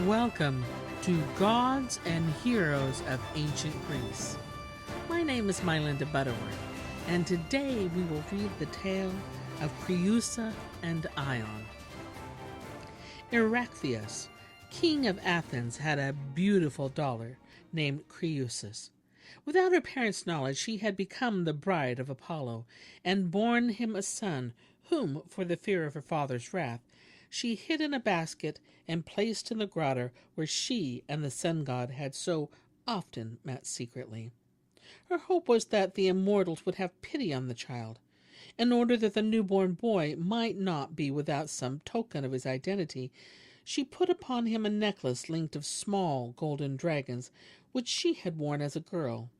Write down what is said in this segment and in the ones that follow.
Welcome to Gods and Heroes of Ancient Greece. My name is MyLinda Butterworth, and today we will read the tale of Creusa and Ion. Erechtheus, king of Athens, had a beautiful daughter named Creusa. Without her parents' knowledge, she had become the bride of Apollo and borne him a son, whom, for the fear of her father's wrath, she hid in a basket and placed in the grotto where she and the sun god had so often met secretly. Her hope was that the immortals would have pity on the child. In order that the newborn boy might not be without some token of his identity, she put upon him a necklace linked of small golden dragons, which she had worn as a girl.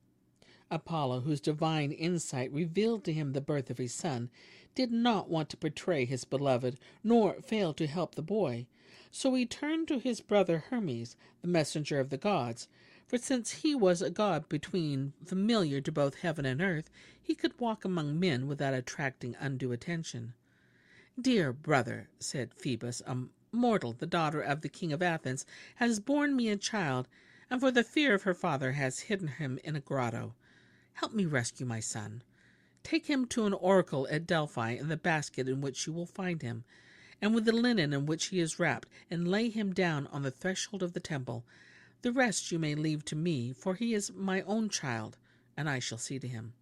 Apollo, whose divine insight revealed to him the birth of his son, did not want to betray his beloved, nor fail to help the boy. So he turned to his brother Hermes, the messenger of the gods, for since he was a god familiar to both heaven and earth, he could walk among men without attracting undue attention. "Dear brother," said Phoebus, a mortal, the daughter of the king of Athens, has borne me a child, and for the fear of her father has hidden him in a grotto. Help me rescue my son. Take him to an oracle at Delphi in the basket in which you will find him, and with the linen in which he is wrapped, and lay him down on the threshold of the temple. The rest you may leave to me, for he is my own child, and I shall see to him."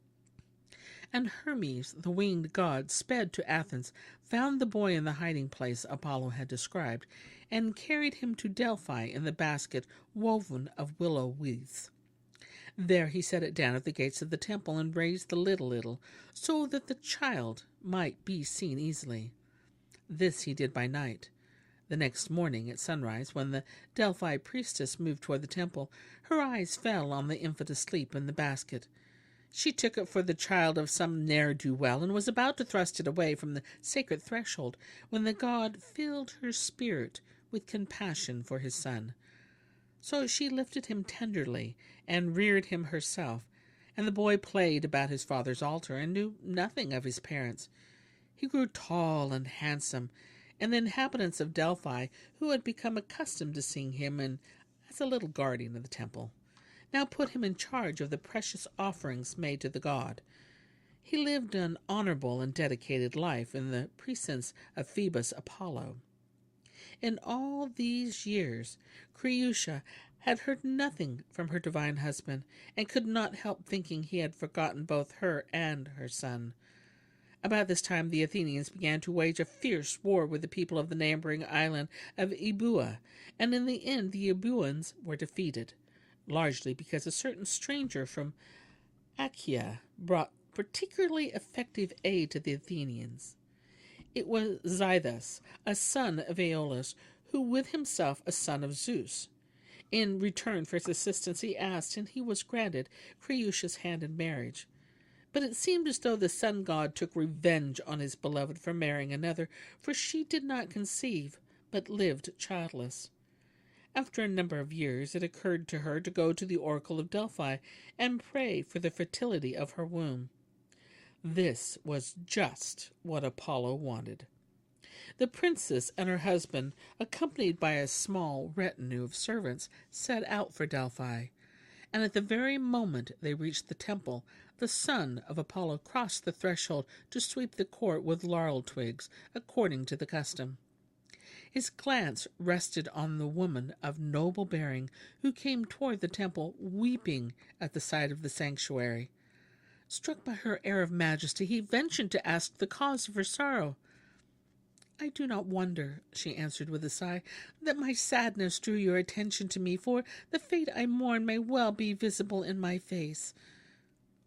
And Hermes, the winged god, sped to Athens, found the boy in the hiding place Apollo had described, and carried him to Delphi in the basket woven of willow wreaths. There he set it down at the gates of the temple and raised the lid a little, so that the child might be seen easily. This he did by night. The next morning at sunrise, when the Delphi priestess moved toward the temple, her eyes fell on the infant asleep in the basket. She took it for the child of some ne'er-do-well, and was about to thrust it away from the sacred threshold, when the god filled her spirit with compassion for his son. So she lifted him tenderly and reared him herself, and the boy played about his father's altar and knew nothing of his parents. He grew tall and handsome, and the inhabitants of Delphi, who had become accustomed to seeing him as a little guardian of the temple, now put him in charge of the precious offerings made to the god. He lived an honorable and dedicated life in the precincts of Phoebus Apollo. In all these years, Creusa had heard nothing from her divine husband, and could not help thinking he had forgotten both her and her son. About this time the Athenians began to wage a fierce war with the people of the neighboring island of Eubua, and in the end the Eubuans were defeated, largely because a certain stranger from Achaia brought particularly effective aid to the Athenians. It was Xythus, a son of Aeolus, who with himself a son of Zeus. In return for his assistance he asked, and he was granted, Creusa's hand in marriage. But it seemed as though the sun god took revenge on his beloved for marrying another, for she did not conceive, but lived childless. After a number of years, it occurred to her to go to the oracle of Delphi and pray for the fertility of her womb. This was just what Apollo wanted. The princess and her husband, accompanied by a small retinue of servants, set out for Delphi, and at the very moment they reached the temple, the son of Apollo crossed the threshold to sweep the court with laurel twigs, according to the custom. His glance rested on the woman of noble bearing who came toward the temple, weeping at the sight of the sanctuary. Struck by her air of majesty, he ventured to ask the cause of her sorrow. "I do not wonder," she answered with a sigh, "that my sadness drew your attention to me, for the fate I mourn may well be visible in my face."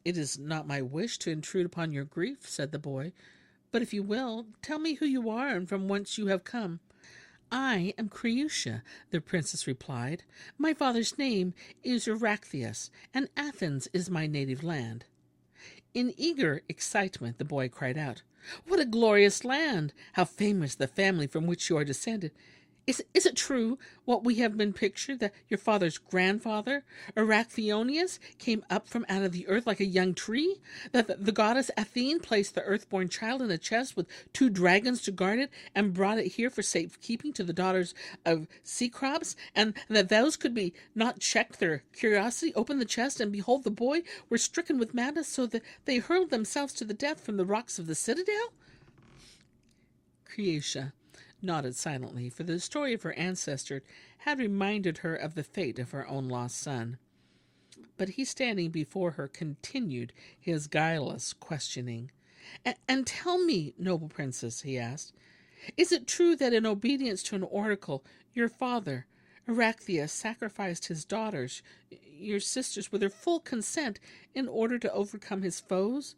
"It is not my wish to intrude upon your grief," said the boy, "but if you will, tell me who you are and from whence you have come." "I am Creusa," the princess replied. "My father's name is Erechtheus, and Athens is my native land." In eager excitement the boy cried out, "What a glorious land! How famous the family from which you are descended! Is it true what we have been pictured, that your father's grandfather, Arachthonius, came up from out of the earth like a young tree? That the goddess Athene placed the earthborn child in a chest with two dragons to guard it, and brought it here for safekeeping to the daughters of Cecrops? And that those could be not checked their curiosity, opened the chest, and behold, the boy were stricken with madness, so that they hurled themselves to the death from the rocks of the citadel? Creusa nodded silently, for the story of her ancestor had reminded her of the fate of her own lost son. But he, standing before her, continued his guileless questioning. And tell me, noble princess, he asked, is it true that in obedience to an oracle, your father, Erachtheus, sacrificed his daughters, your sisters, with their full consent, in order to overcome his foes?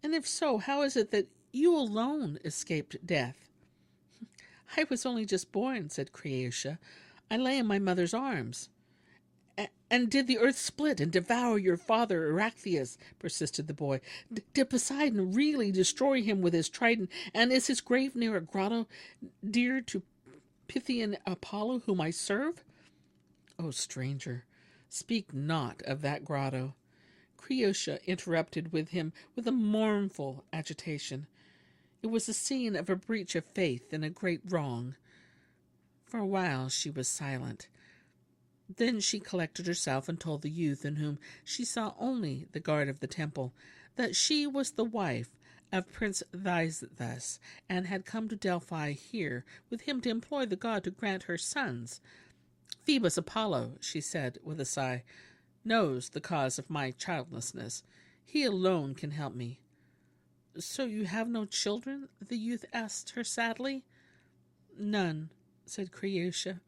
And if so, how is it that you alone escaped death? I was only just born, said Creusa. I lay in my mother's arms. And did the earth split and devour your father, Erachtheus? Persisted the boy. Did Poseidon really destroy him with his trident? And is his grave near a grotto dear to Pythian Apollo, whom I serve? O stranger, speak not of that grotto. Creusa interrupted with him with a mournful agitation. It was the scene of a breach of faith and a great wrong. For a while she was silent. Then she collected herself and told the youth, in whom she saw only the guard of the temple, that she was the wife of Prince Thysus, and had come to Delphi here with him to implore the god to grant her sons. Phoebus Apollo, she said with a sigh, knows the cause of my childlessness. He alone can help me. So you have no children? The youth asked her sadly. None, said Creusa,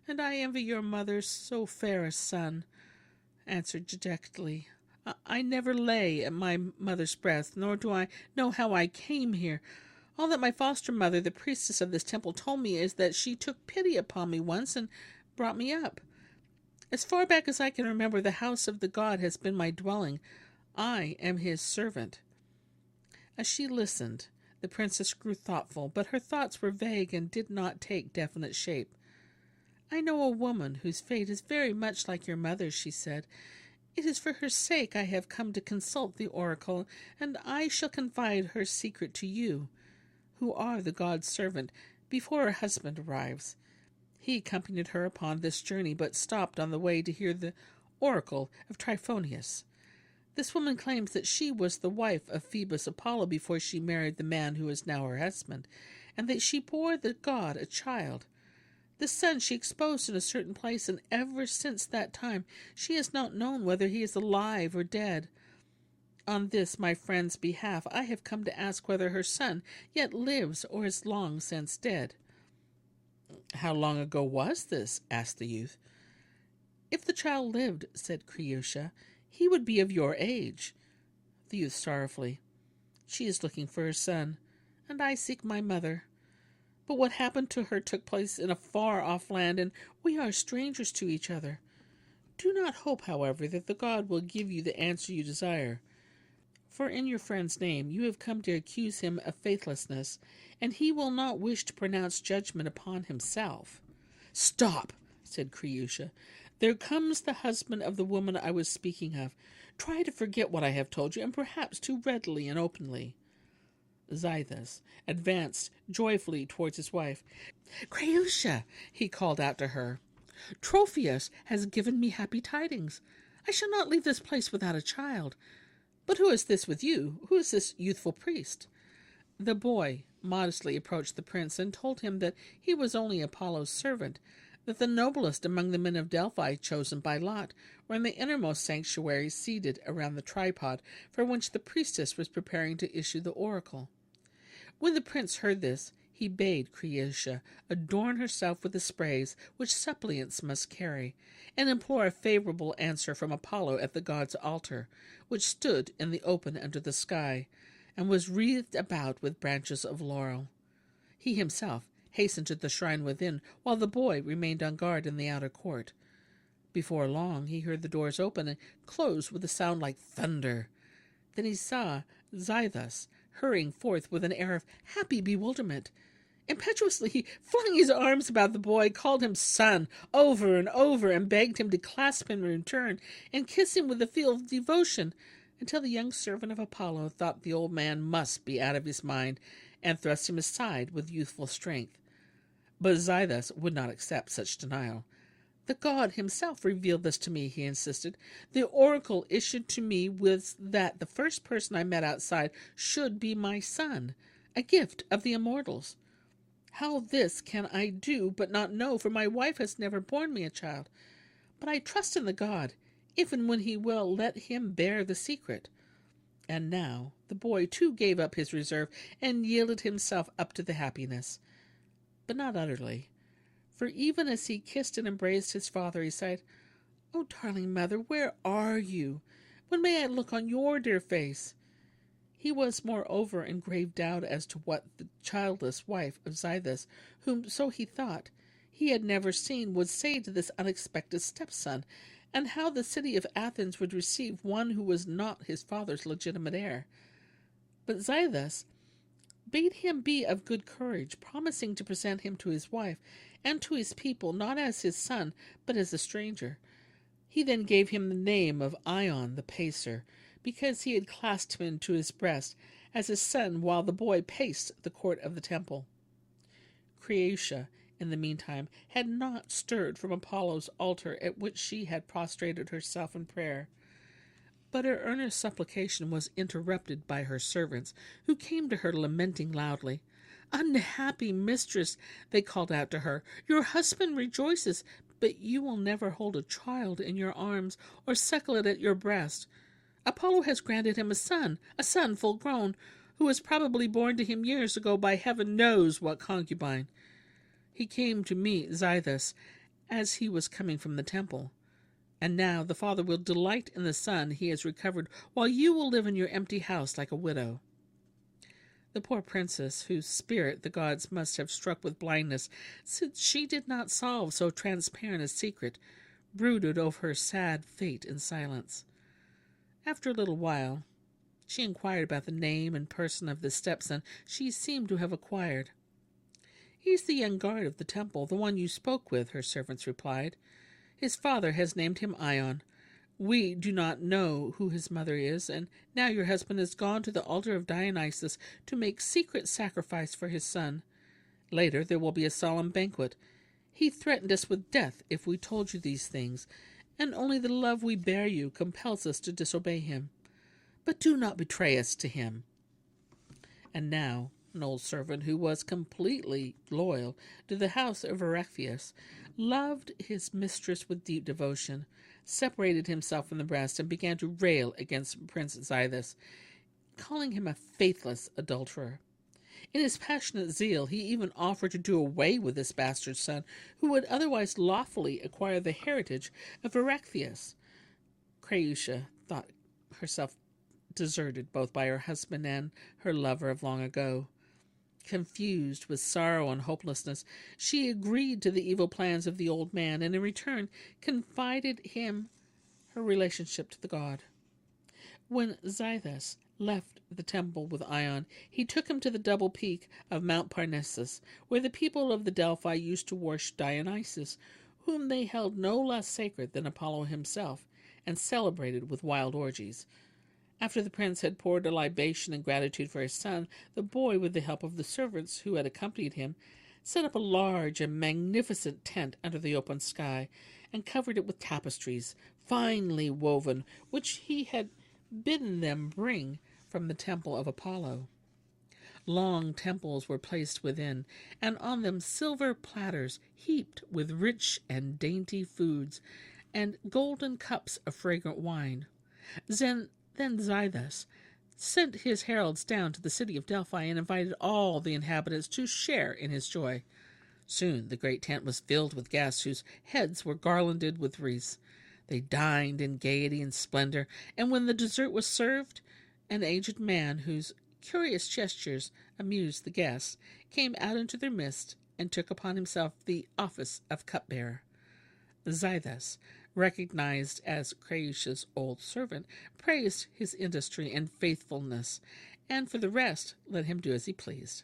and I envy your mother's so fair a son, answered dejectedly. I never lay at my mother's breast, nor do I know how I came here. All that my foster mother, the priestess of this temple, told me is that she took pity upon me once and brought me up. As far back as I can remember, the house of the god has been my dwelling. I am his servant. As she listened, the princess grew thoughtful, but her thoughts were vague and did not take definite shape. I know a woman whose fate is very much like your mother's, she said. It is for her sake I have come to consult the oracle, and I shall confide her secret to you, who are the god's servant, before her husband arrives. He accompanied her upon this journey, but stopped on the way to hear the oracle of Tryphonius. This woman claims that she was the wife of Phoebus Apollo before she married the man who is now her husband, and that she bore the god a child. This son she exposed in a certain place, and ever since that time she has not known whether he is alive or dead. On this, my friend's behalf, I have come to ask whether her son yet lives or is long since dead. How long ago was this? Asked the youth. If the child lived, said Creusa, he would be of your age. The youth sorrowfully. She is looking for her son, and I seek my mother. But what happened to her took place in a far-off land, and we are strangers to each other. Do not hope, however, that the god will give you the answer you desire. For in your friend's name you have come to accuse him of faithlessness, and he will not wish to pronounce judgment upon himself. Stop, said Creusa. There comes the husband of the woman I was speaking of. Try to forget what I have told you, and perhaps too readily and openly. Xythus advanced joyfully towards his wife. Creusa, he called out to her, Trophius has given me happy tidings. I shall not leave this place without a child. But who is this with you? Who is this youthful priest? The boy modestly approached the prince and told him that he was only Apollo's servant, that the noblest among the men of Delphi, chosen by lot, were in the innermost sanctuary seated around the tripod for which the priestess was preparing to issue the oracle. When the prince heard this, he bade Creusa adorn herself with the sprays which suppliants must carry, and implore a favorable answer from Apollo at the god's altar, which stood in the open under the sky, and was wreathed about with branches of laurel. He himself hastened to the shrine within, while the boy remained on guard in the outer court. Before long he heard the doors open and close with a sound like thunder. Then he saw Xythus hurrying forth with an air of happy bewilderment. Impetuously he flung his arms about the boy, called him son over and over, and begged him to clasp him in return and kiss him with a feel of devotion, until the young servant of Apollo thought the old man must be out of his mind, and thrust him aside with youthful strength. But Zaidas would not accept such denial. The god himself revealed this to me, he insisted. The oracle issued to me was that the first person I met outside should be my son, a gift of the immortals. How this can I do but not know, for my wife has never borne me a child. But I trust in the god, if and when he will let him bear the secret. And now the boy too gave up his reserve and yielded himself up to the happiness. But not utterly, for even as he kissed and embraced his father, he sighed, "Oh, darling mother, where are you? When may I look on your dear face?" He was, moreover, in grave doubt as to what the childless wife of Zaidas, whom, so he thought, he had never seen, would say to this unexpected stepson, and how the city of Athens would receive one who was not his father's legitimate heir. But Zaidas bade him be of good courage, promising to present him to his wife and to his people, not as his son, but as a stranger. He then gave him the name of Ion the Pacer, because he had clasped him to his breast as his son while the boy paced the court of the temple. Creusa, in the meantime, had not stirred from Apollo's altar, at which she had prostrated herself in prayer. But her earnest supplication was interrupted by her servants, who came to her lamenting loudly. "Unhappy mistress," they called out to her, "your husband rejoices, but you will never hold a child in your arms or suckle it at your breast. Apollo has granted him a son full grown, who was probably born to him years ago by heaven knows what concubine. He came to meet Zaidas as he was coming from the temple. And now the father will delight in the son he has recovered, while you will live in your empty house like a widow." The poor princess, whose spirit the gods must have struck with blindness, since she did not solve so transparent a secret, brooded over her sad fate in silence. After a little while, she inquired about the name and person of the stepson she seemed to have acquired. "He's the young guard of the temple, the one you spoke with," her servants replied. "His father has named him Ion. We do not know who his mother is, and now your husband has gone to the altar of Dionysus to make secret sacrifice for his son. Later there will be a solemn banquet. He threatened us with death if we told you these things, and only the love we bear you compels us to disobey him. But do not betray us to him." And now an old servant, who was completely loyal to the house of Erechtheus, loved his mistress with deep devotion, separated himself from the rest, and began to rail against Prince Zaidas, calling him a faithless adulterer. In his passionate zeal, he even offered to do away with this bastard son, who would otherwise lawfully acquire the heritage of Erechtheus. Creusa thought herself deserted both by her husband and her lover of long ago. Confused with sorrow and hopelessness, she agreed to the evil plans of the old man, and in return confided him her relationship to the god. When Zaidas left the temple with Ion, he took him to the double peak of Mount Parnassus, where the people of the Delphi used to worship Dionysus, whom they held no less sacred than Apollo himself, and celebrated with wild orgies. After the prince had poured a libation in gratitude for his son, the boy, with the help of the servants who had accompanied him, set up a large and magnificent tent under the open sky, and covered it with tapestries, finely woven, which he had bidden them bring from the temple of Apollo. Long temples were placed within, and on them silver platters heaped with rich and dainty foods, and golden cups of fragrant wine. Then Zaidas sent his heralds down to the city of Delphi and invited all the inhabitants to share in his joy. Soon the great tent was filled with guests whose heads were garlanded with wreaths. They dined in gaiety and splendor, and when the dessert was served, an aged man, whose curious gestures amused the guests, came out into their midst and took upon himself the office of cupbearer. Zaidas, recognized as Creusa's old servant, praised his industry and faithfulness, and for the rest let him do as he pleased.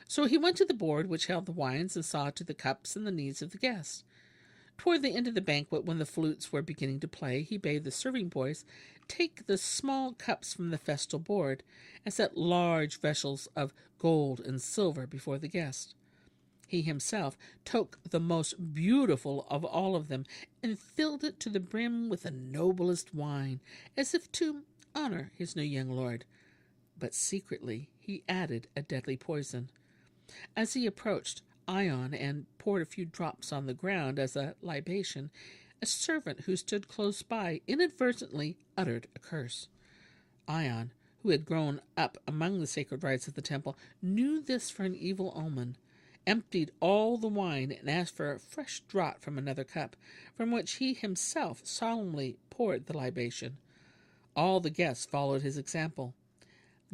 So he went to the board which held the wines and saw to the cups and the needs of the guests. Toward the end of the banquet, when the flutes were beginning to play, he bade the serving boys take the small cups from the festal board and set large vessels of gold and silver before the guests. He himself took the most beautiful of all of them and filled it to the brim with the noblest wine, as if to honor his new young lord. But secretly he added a deadly poison. As he approached Ion and poured a few drops on the ground as a libation, a servant who stood close by inadvertently uttered a curse. Ion, who had grown up among the sacred rites of the temple, knew this for an evil omen, emptied all the wine, and asked for a fresh draught from another cup, from which he himself solemnly poured the libation. All the guests followed his example.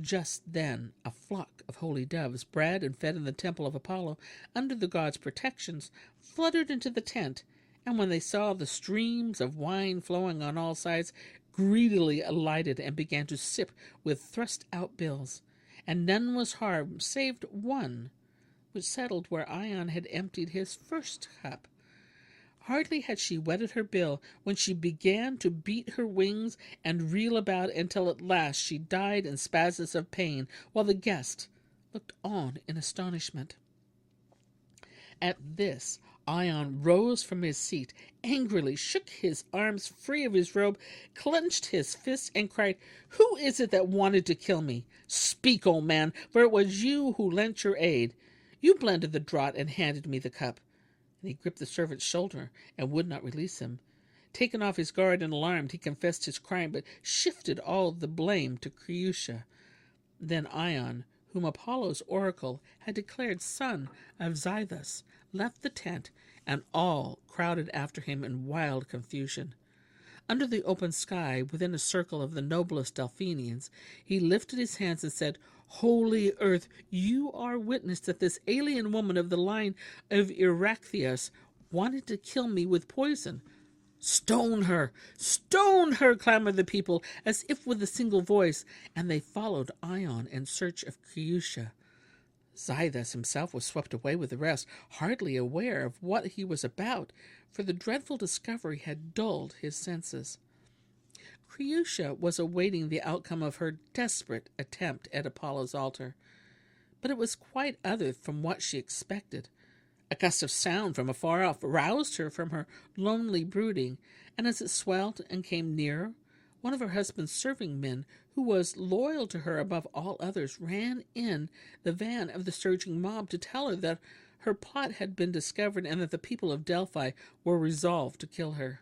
Just then a flock of holy doves, bred and fed in the temple of Apollo, under the god's protections, fluttered into the tent, and when they saw the streams of wine flowing on all sides, greedily alighted and began to sip with thrust-out bills, and none was harmed save one, which settled where Ion had emptied his first cup. Hardly had she wetted her bill when she began to beat her wings and reel about until at last she died in spasms of pain, while the guest looked on in astonishment. At this, Ion rose from his seat, angrily shook his arms free of his robe, clenched his fists, and cried, "Who is it that wanted to kill me? Speak, old man, for it was you who lent your aid. You blended the draught and handed me the cup." And he gripped the servant's shoulder and would not release him. Taken off his guard and alarmed, he confessed his crime, but shifted all the blame to Creusa. Then Ion, whom Apollo's oracle had declared son of Zethus, left the tent, and all crowded after him in wild confusion. Under the open sky, within a circle of the noblest Delphinians, he lifted his hands and said, "Holy earth, you are witness that this alien woman of the line of Erechtheus wanted to kill me with poison." "Stone her! Stone her!" clamored the people, as if with a single voice, and they followed Ion in search of Creusa. Zethus himself was swept away with the rest, hardly aware of what he was about, for the dreadful discovery had dulled his senses. Creusa was awaiting the outcome of her desperate attempt at Apollo's altar, but it was quite other from what she expected. A gust of sound from afar off roused her from her lonely brooding, and as it swelled and came nearer, one of her husband's serving men, who was loyal to her above all others, ran in the van of the surging mob to tell her that her plot had been discovered and that the people of Delphi were resolved to kill her.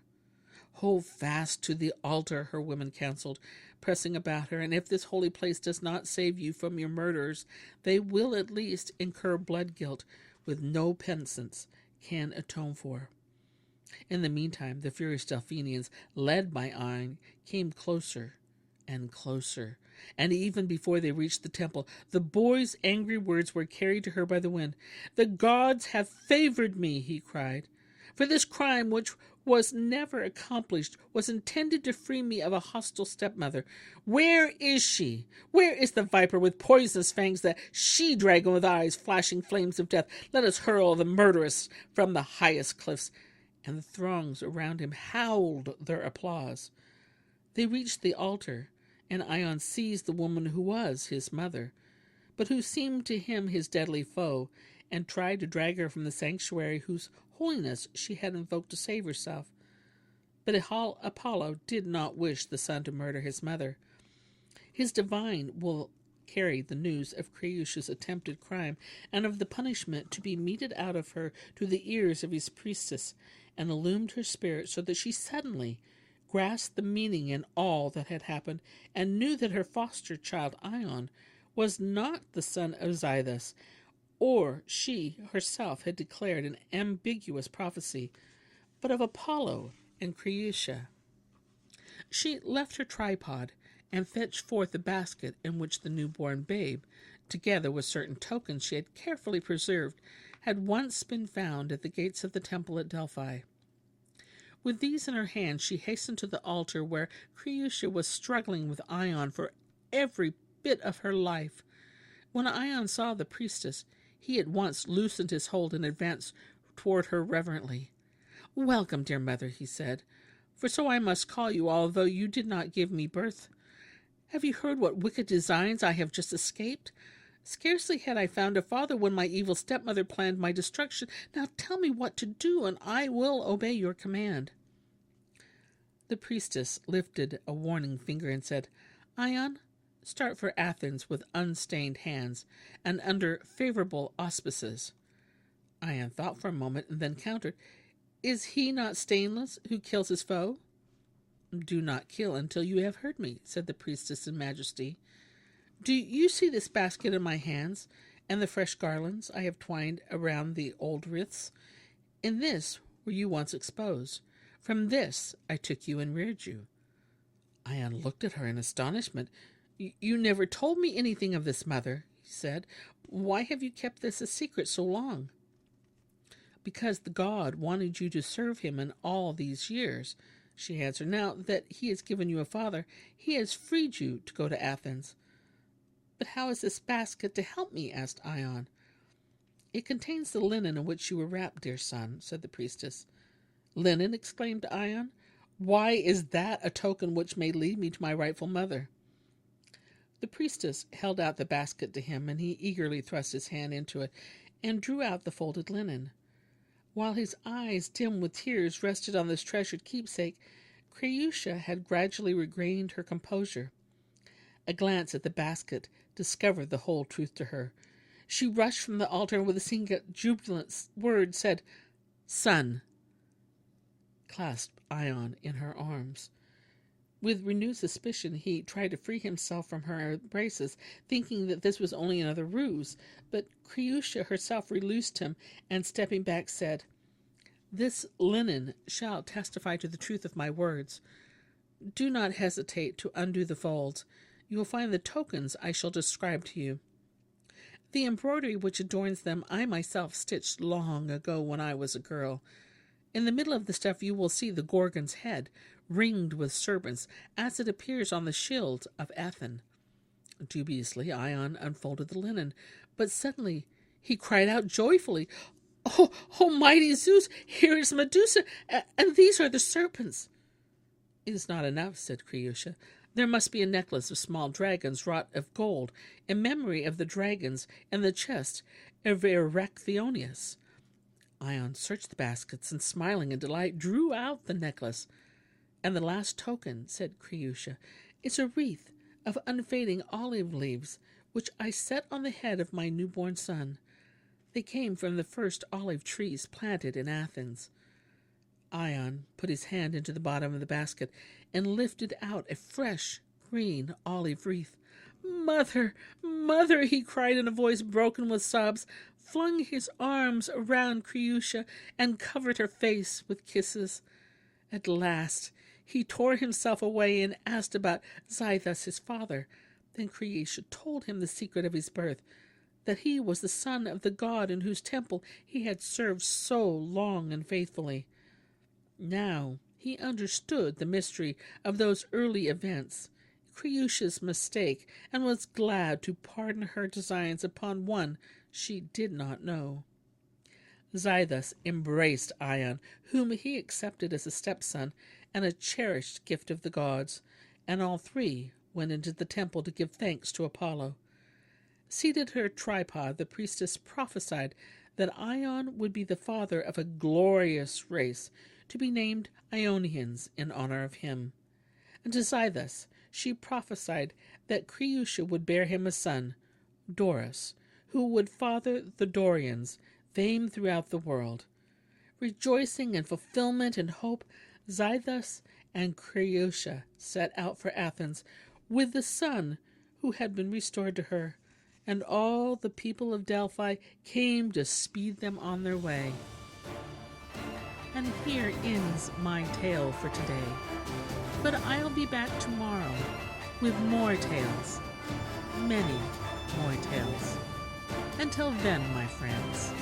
"Hold fast to the altar," her women counseled, pressing about her, "and if this holy place does not save you from your murderers, they will at least incur blood guilt with no penitence can atone for." In the meantime, the furious Delphinians, led by Ion, came closer and closer, and even before they reached the temple, the boy's angry words were carried to her by the wind. "The gods have favored me," he cried, "for this crime, which was never accomplished, was intended to free me of a hostile stepmother. Where is she? Where is the viper with poisonous fangs, the she-dragon with eyes flashing flames of death? Let us hurl the murderess from the highest cliffs." And the throngs around him howled their applause. They reached the altar, and Ion seized the woman who was his mother, but who seemed to him his deadly foe, and tried to drag her from the sanctuary whose holiness she had invoked to save herself. But Apollo did not wish the son to murder his mother. His divine will carried the news of Creusa's attempted crime and of the punishment to be meted out of her to the ears of his priestess, and illumined her spirit so that she suddenly grasped the meaning in all that had happened, and knew that her foster child Ion was not the son of Zethus, or she herself had declared an ambiguous prophecy, but of Apollo and Creusa. She left her tripod and fetched forth a basket in which the newborn babe, together with certain tokens she had carefully preserved, had once been found at the gates of the temple at Delphi. With these in her hand, she hastened to the altar where Creusa was struggling with Ion for every bit of her life. When Ion saw the priestess, He at once loosened his hold and advanced toward her reverently. "Welcome, dear mother," he said, "for so I must call you, although you did not give me birth. Have you heard what wicked designs I have just escaped? Scarcely had I found a father when my evil stepmother planned my destruction. Now tell me what to do, and I will obey your command." The priestess lifted a warning finger and said, "Ion, start for Athens with unstained hands and under favorable auspices." Ion thought for a moment and then countered, "Is he not stainless who kills his foe?" "Do not kill until you have heard me," said the priestess in majesty. "Do you see this basket in my hands, and the fresh garlands I have twined around the old wreaths? In this were you once exposed. From this I took you and reared you." Ion looked at her in astonishment. "You never told me anything of this, mother," he said. "Why have you kept this a secret so long?" "Because the god wanted you to serve him in all these years," she answered. "Now that he has given you a father, he has freed you to go to Athens." "But how is this basket to help me?" asked Ion. "It contains the linen in which you were wrapped, dear son," said the priestess. "Linen?" exclaimed Ion. "Why is that a token which may lead me to my rightful mother?" The priestess held out the basket to him, and he eagerly thrust his hand into it and drew out the folded linen. While his eyes, dim with tears, rested on this treasured keepsake, Creusa had gradually regained her composure. A glance at the basket discovered the whole truth to her. She rushed from the altar and with a single jubilant word said, "Son," clasped Ion in her arms. With renewed suspicion he tried to free himself from her embraces, thinking that this was only another ruse, but Creusa herself released him, and stepping back said, "This linen shall testify to the truth of my words. Do not hesitate to undo the folds. You will find the tokens I shall describe to you. The embroidery which adorns them I myself stitched long ago when I was a girl. In the middle of the stuff you will see the Gorgon's head, ringed with serpents, as it appears on the shield of Athens." Dubiously Ion unfolded the linen, but suddenly he cried out joyfully, "Oh, mighty Zeus, here is Medusa, and these are the serpents." "It is not enough," said Creusa. "There must be a necklace of small dragons wrought of gold, in memory of the dragons in the chest of Erecthonius." Ion searched the baskets, and smiling in delight, drew out the necklace. "And the last token," said Creusa, "is a wreath of unfading olive leaves, which I set on the head of my newborn son. They came from the first olive trees planted in Athens." Ion put his hand into the bottom of the basket and lifted out a fresh green olive wreath. "Mother, mother!" he cried in a voice broken with sobs, flung his arms around Creusa, and covered her face with kisses. At last he tore himself away and asked about Xiathus, his father. Then Creusa told him the secret of his birth, that he was the son of the god in whose temple he had served so long and faithfully. Now he understood the mystery of those early events, Creusa's mistake, and was glad to pardon her designs upon one she did not know. Xiathus embraced Ion, whom he accepted as a stepson and a cherished gift of the gods, and all three went into the temple to give thanks to Apollo. Seated at her tripod, the priestess prophesied that Ion would be the father of a glorious race, to be named Ionians in honor of him. And to Xiathus she prophesied that Creusa would bear him a son, Doris, who would father the Dorians, famed throughout the world. Rejoicing in fulfillment and hope, Xiathus and Creusa set out for Athens with the son who had been restored to her, and all the people of Delphi came to speed them on their way. And here ends my tale for today, but I'll be back tomorrow with more tales, many more tales. Until then, my friends,